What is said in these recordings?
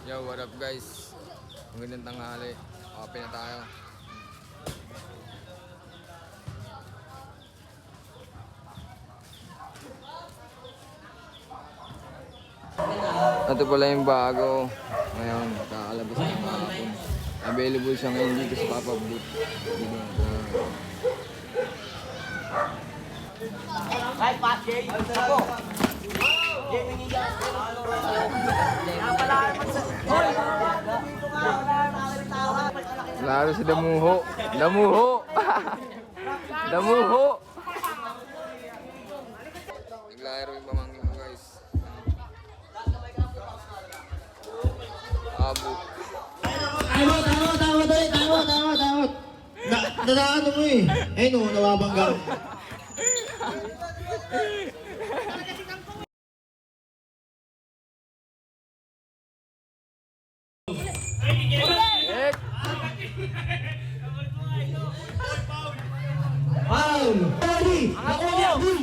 Yo, what up guys? Magandang tanghali. Open na tayo. Ito pala yung bago. Ngayon, kakalabas na kahapon. Available siya ngayon dito sa Papa Boot. Ay, Pat, Jay! Ako! Jay, nangiga! Lalo si Damuho. Damuho! Damuho! Naglaro yung pamangkin ko guys. Abo. Tama. Nadaan mo eh. Eh no, nawabangga. Foul! Ali! Ako niya! Abul!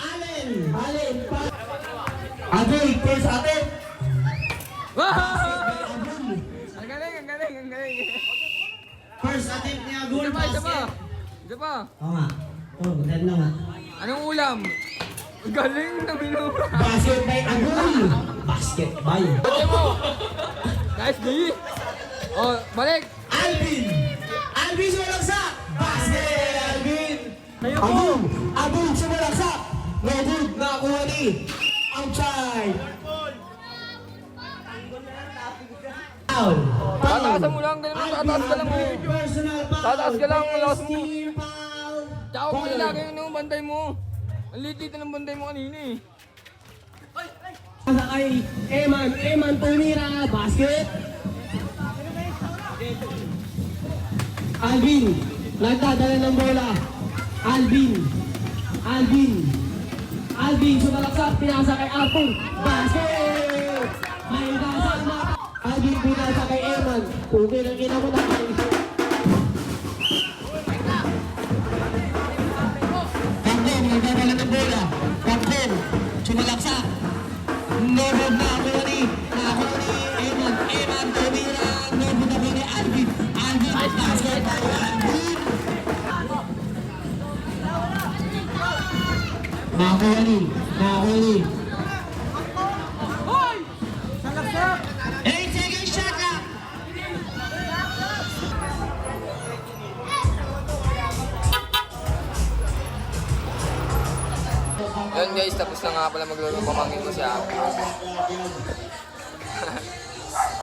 Allen! Abul! First attempt! Ang galing. First attempt ni Abul! Isa pa. Oo nga. Oo, maganda nga. Anong ulam? Ang galing na binura. Basket by Abul! Basket by! Ba't mo? Nice, D. Oh, balik. Alvin! Alvin sumalaksak! Basket! Alvin! Abul sumalaksak! No good! Nakakuha ni! Outside! Foul! Tataasan mo lang. Tataas ka lang mo. Personal foul! Tataas ka lang, lakas mo. Team foul! Tsaka kung ilagay yung bantay mo. Ang liit ng bantay mo kanina eh. Sa kay Eman tumira, basket. Alvin, nagdadala ng bola. Alvin, sumalaksak, pinasa kay Arthur. Basket! May nasa na. Alvin, pinasa kay Eman. Okay lang kinamutan. Captain, nagdadala ng bola. Captain, sumalaksak. Nobod na ako ni Eman. Eman, tumira. Nobod na ako ni Alvin. Alvin, basket. Alvin. Nakakuha ni. 8 seconds shot clock. Yun guys, tapos na nga pala maglaro ng pamangkin ko siya.